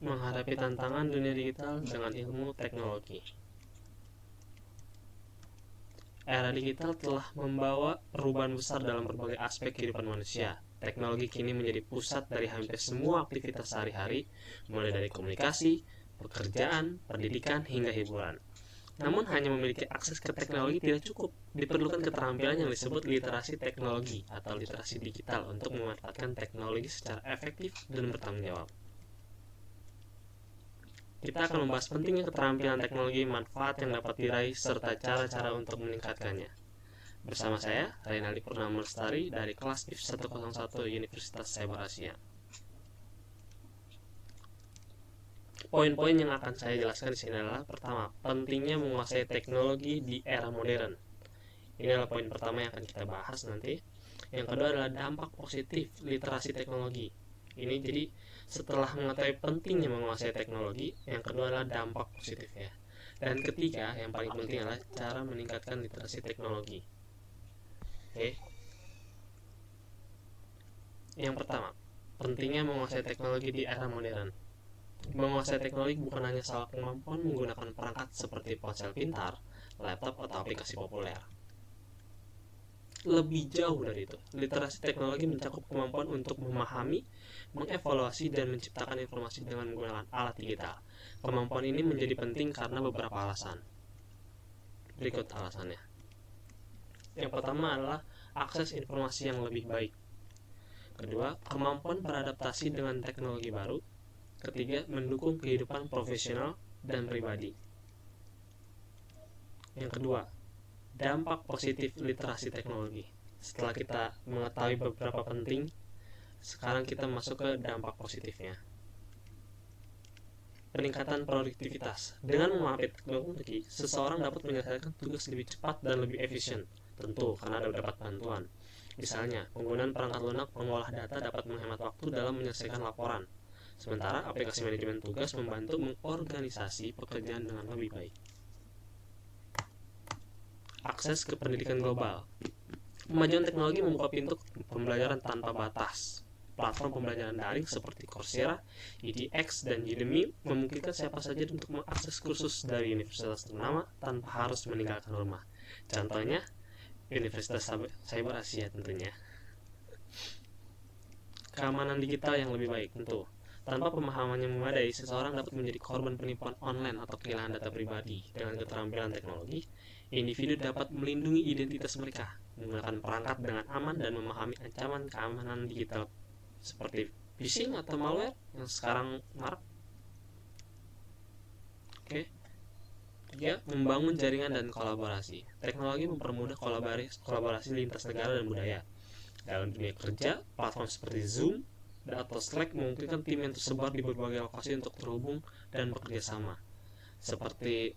menghadapi tantangan dunia digital dengan ilmu teknologi. Era digital telah membawa perubahan besar dalam berbagai aspek kehidupan manusia. Teknologi kini menjadi pusat dari hampir semua aktivitas sehari-hari, mulai dari komunikasi, pekerjaan, pendidikan, hingga hiburan. Namun hanya memiliki akses ke teknologi tidak cukup. Diperlukan keterampilan yang disebut literasi teknologi atau literasi digital untuk memanfaatkan teknologi secara efektif dan bertanggung jawab. Kita akan membahas pentingnya keterampilan teknologi, manfaat yang dapat diraih, serta cara-cara untuk meningkatkannya. Bersama saya, Reynaldi Purnama Lestari dari kelas IF 101 Universitas Cyber Asia. Poin-poin yang akan saya jelaskan di sini adalah: pertama, pentingnya menguasai teknologi di era modern. Ini adalah poin pertama yang akan kita bahas nanti. Yang kedua adalah dampak positif literasi teknologi. Ini jadi setelah mengetahui pentingnya menguasai teknologi, yang kedua adalah dampak positifnya. Dan ketiga, yang paling penting adalah cara meningkatkan literasi teknologi. Oke. Yang pertama, pentingnya menguasai teknologi di era modern. Menguasai teknologi bukan hanya soal kemampuan menggunakan perangkat seperti ponsel pintar, laptop, atau aplikasi populer. Lebih jauh dari itu, literasi teknologi mencakup kemampuan untuk memahami, mengevaluasi, dan menciptakan informasi dengan menggunakan alat digital. Kemampuan ini menjadi penting karena beberapa alasan. Berikut alasannya. Yang pertama adalah akses informasi yang lebih baik. Kedua, kemampuan beradaptasi dengan teknologi baru. Ketiga, mendukung kehidupan profesional dan pribadi. Yang kedua, dampak positif literasi teknologi. Setelah kita mengetahui beberapa penting, sekarang kita masuk ke dampak positifnya. Peningkatan produktivitas. Dengan memahami teknologi, seseorang dapat menyelesaikan tugas lebih cepat dan lebih efisien. Tentu, karena dapat bantuan. Misalnya, penggunaan perangkat lunak mengolah data dapat menghemat waktu dalam menyelesaikan laporan. Sementara aplikasi manajemen tugas membantu mengorganisasi pekerjaan dengan lebih baik. Akses ke pendidikan global. Kemajuan teknologi membuka pintu pembelajaran tanpa batas. Platform pembelajaran daring seperti Coursera, edX, dan Udemy memungkinkan siapa saja untuk mengakses kursus dari universitas ternama tanpa harus meninggalkan rumah. Contohnya, Universitas Cyber Asia tentunya. Keamanan digital yang lebih baik tentu. Tanpa pemahaman yang memadai, seseorang dapat menjadi korban penipuan online atau kehilangan data pribadi. Dengan keterampilan teknologi, individu dapat melindungi identitas mereka, menggunakan perangkat dengan aman, dan memahami ancaman keamanan digital seperti phishing atau malware yang sekarang marak. Oke. Tiga, membangun jaringan dan kolaborasi. Teknologi mempermudah kolaborasi lintas negara dan budaya. Dalam dunia kerja, platform seperti Zoom atau Slack memungkinkan tim yang tersebar di berbagai lokasi untuk terhubung dan bekerja sama. Seperti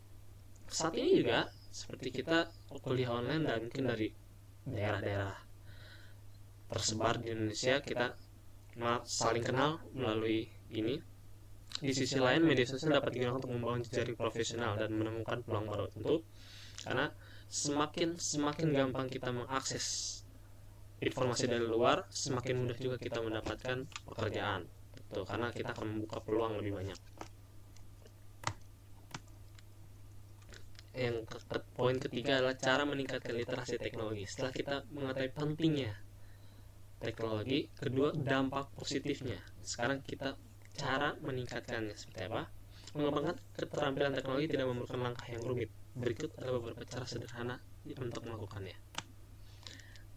saat ini juga, seperti kita kuliah online dan mungkin dari daerah-daerah tersebar di Indonesia, kita saling kenal melalui ini. Di sisi lain, media sosial dapat digunakan untuk membangun jejaring profesional dan menemukan peluang baru. Tentu, karena semakin gampang kita mengakses informasi dari luar, semakin mudah juga kita mendapatkan pekerjaan. Tuh, karena kita akan membuka peluang lebih banyak. Yang poin ketiga adalah cara meningkatkan literasi teknologi. Setelah kita mengetahui pentingnya teknologi, kedua, dampak positifnya. Sekarang kita cara meningkatkannya seperti apa? Mengembangkan keterampilan teknologi tidak memerlukan langkah yang rumit. Berikut ada beberapa cara sederhana untuk melakukannya.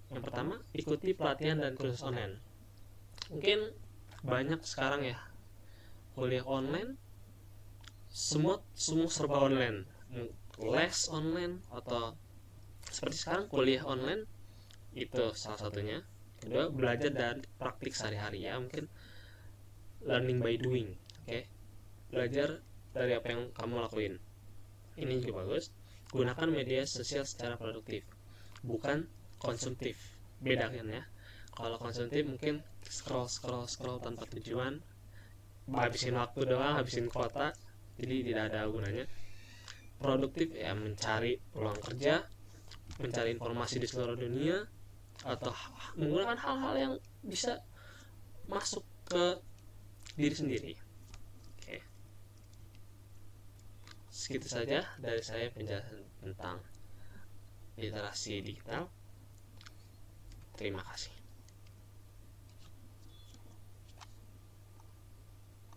Yang pertama, ikuti pelatihan dan kursus online. Mungkin banyak sekarang ya kuliah online, semua serba online, les online, atau seperti sekarang kuliah online, itu salah satunya. Kedua, belajar dari praktik sehari-hari ya, mungkin learning by doing. Oke. Belajar dari apa yang kamu lakuin. Ini juga bagus. Gunakan media sosial secara produktif, bukan konsumtif. Beda kan ya. Kalau konsumtif mungkin scroll tanpa tujuan, habisin waktu doang, habisin kuota, jadi tidak ada gunanya. Produktif ya, mencari peluang kerja, mencari informasi di seluruh dunia, atau menggunakan hal-hal yang bisa masuk ke diri sendiri. Oke. segitu saja dari saya penjelasan tentang literasi digital. Terima kasih.